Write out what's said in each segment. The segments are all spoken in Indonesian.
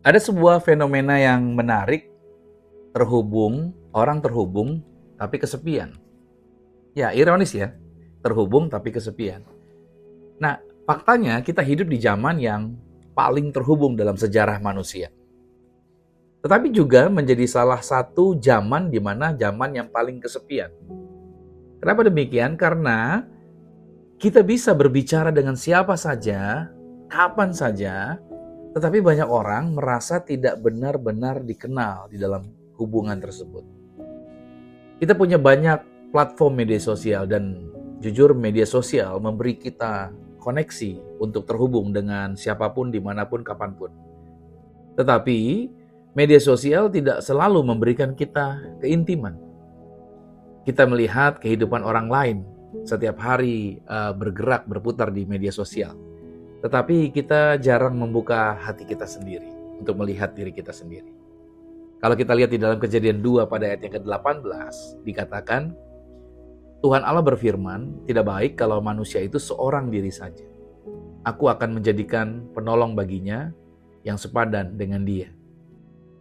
Ada sebuah fenomena yang menarik, orang terhubung tapi kesepian. Ya, ironis ya, terhubung tapi kesepian. Nah, faktanya kita hidup di zaman yang paling terhubung dalam sejarah manusia. Tetapi juga menjadi salah satu zaman di mana zaman yang paling kesepian. Kenapa demikian? Karena kita bisa berbicara dengan siapa saja, kapan saja, tetapi banyak orang merasa tidak benar-benar dikenal di dalam hubungan tersebut. Kita punya banyak platform media sosial dan jujur media sosial memberi kita koneksi untuk terhubung dengan siapapun, dimanapun, kapanpun. Tetapi media sosial tidak selalu memberikan kita keintiman. Kita melihat kehidupan orang lain setiap hari bergerak, berputar di media sosial. Tetapi kita jarang membuka hati kita sendiri untuk melihat diri kita sendiri. Kalau kita lihat di dalam Kejadian 2 pada ayat yang ke-18, dikatakan, Tuhan Allah berfirman, tidak baik kalau manusia itu seorang diri saja. Aku akan menjadikan penolong baginya yang sepadan dengan dia.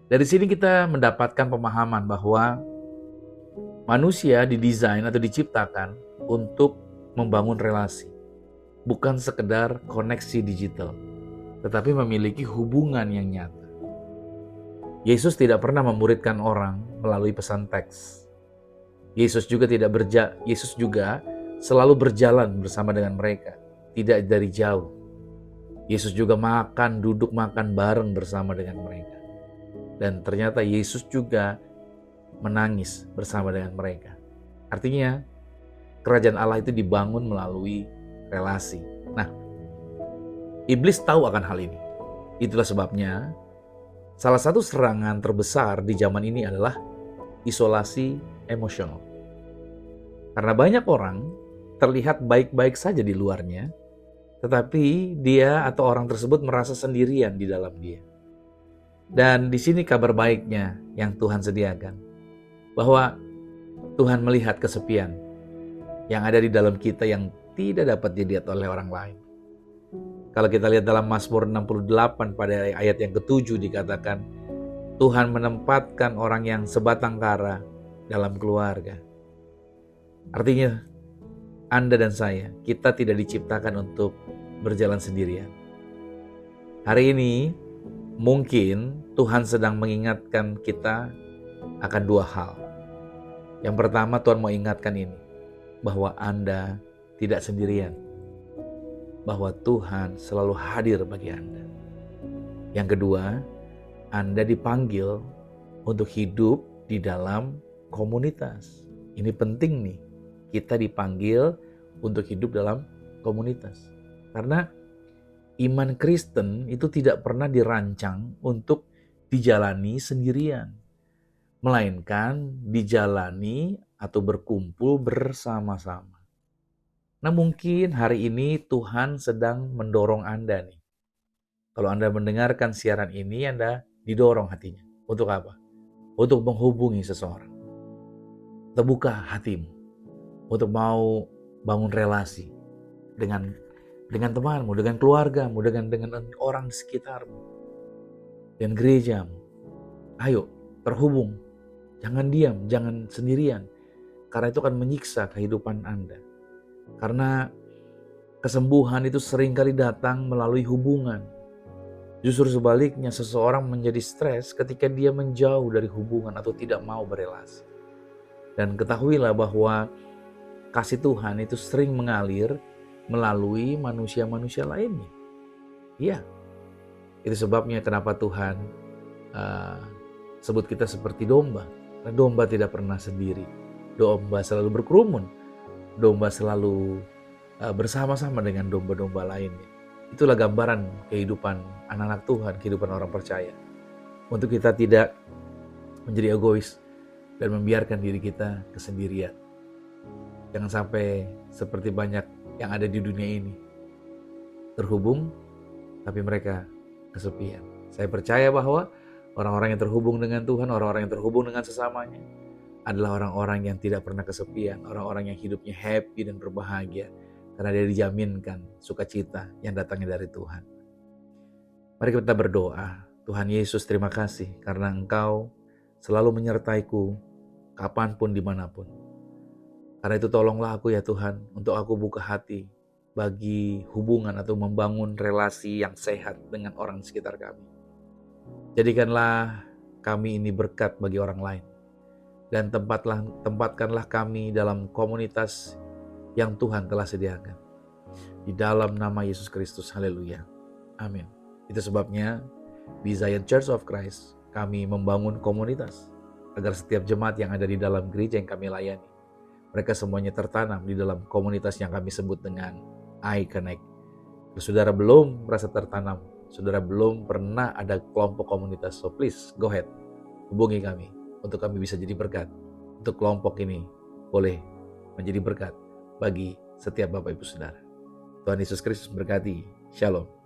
Dari sini kita mendapatkan pemahaman bahwa manusia didesain atau diciptakan untuk membangun relasi. Bukan sekedar koneksi digital, tetapi memiliki hubungan yang nyata. Yesus tidak pernah memuridkan orang melalui pesan teks. Yesus juga selalu berjalan bersama dengan mereka, tidak dari jauh. Yesus juga duduk makan bareng bersama dengan mereka. Dan ternyata Yesus juga menangis bersama dengan mereka. Artinya, kerajaan Allah itu dibangun melalui relasi. Nah, iblis tahu akan hal ini. Itulah sebabnya salah satu serangan terbesar di zaman ini adalah isolasi emosional. Karena banyak orang terlihat baik-baik saja di luarnya, tetapi dia atau orang tersebut merasa sendirian di dalam dia. Dan di sini kabar baiknya yang Tuhan sediakan, bahwa Tuhan melihat kesepian yang ada di dalam kita yang tidak dapat dilihat oleh orang lain. Kalau kita lihat dalam Mazmur 68 pada ayat yang ke-7 dikatakan, Tuhan menempatkan orang yang sebatang kara dalam keluarga. Artinya, Anda dan saya, kita tidak diciptakan untuk berjalan sendirian. Hari ini, mungkin Tuhan sedang mengingatkan kita akan dua hal. Yang pertama, Tuhan mau ingatkan ini, bahwa Anda tidak sendirian, bahwa Tuhan selalu hadir bagi Anda. Yang kedua, Anda dipanggil untuk hidup di dalam komunitas. Ini penting nih, kita dipanggil untuk hidup dalam komunitas. Karena iman Kristen itu tidak pernah dirancang untuk dijalani sendirian, melainkan dijalani atau berkumpul bersama-sama. Nah, mungkin hari ini Tuhan sedang mendorong Anda nih. Kalau Anda mendengarkan siaran ini, Anda didorong hatinya. Untuk apa? Untuk menghubungi seseorang. Terbuka hatimu untuk mau bangun relasi dengan temanmu, dengan keluargamu, dengan orang di sekitarmu, dan gerejamu. Ayo, terhubung. Jangan diam, jangan sendirian. Karena itu akan menyiksa kehidupan Anda. Karena kesembuhan itu seringkali datang melalui hubungan. Justru sebaliknya, seseorang menjadi stres ketika dia menjauh dari hubungan atau tidak mau berelasi. Dan ketahuilah bahwa kasih Tuhan itu sering mengalir melalui manusia-manusia lainnya. Iya, itu sebabnya kenapa Tuhan sebut kita seperti domba. Karena domba tidak pernah sendiri. Domba selalu berkerumun. Domba selalu bersama-sama dengan domba-domba lainnya. Itulah gambaran kehidupan anak-anak Tuhan, kehidupan orang percaya. Untuk kita tidak menjadi egois dan membiarkan diri kita kesendirian. Jangan sampai seperti banyak yang ada di dunia ini, terhubung tapi mereka kesepian. Saya percaya bahwa orang-orang yang terhubung dengan Tuhan, orang-orang yang terhubung dengan sesamanya, adalah orang-orang yang tidak pernah kesepian, orang-orang yang hidupnya happy dan berbahagia, karena dia dijaminkan sukacita yang datangnya dari Tuhan. Mari kita berdoa. Tuhan Yesus, terima kasih karena Engkau selalu menyertaiku kapanpun, dimanapun. Karena itu tolonglah aku ya Tuhan, untuk aku buka hati bagi hubungan atau membangun relasi yang sehat dengan orang sekitar kami. Jadikanlah kami ini berkat bagi orang lain. Dan tempatkanlah kami dalam komunitas yang Tuhan telah sediakan. Di dalam nama Yesus Kristus, haleluya. Amin. Itu sebabnya di Zion Church of Christ, kami membangun komunitas agar setiap jemaat yang ada di dalam gereja yang kami layani, mereka semuanya tertanam di dalam komunitas yang kami sebut dengan iConnect. Kalau saudara belum merasa tertanam, saudara belum pernah ada kelompok komunitas, so please go ahead, hubungi kami untuk kami bisa jadi berkat. Untuk kelompok ini boleh menjadi berkat bagi setiap Bapak Ibu Saudara. Tuhan Yesus Kristus berkati. Shalom.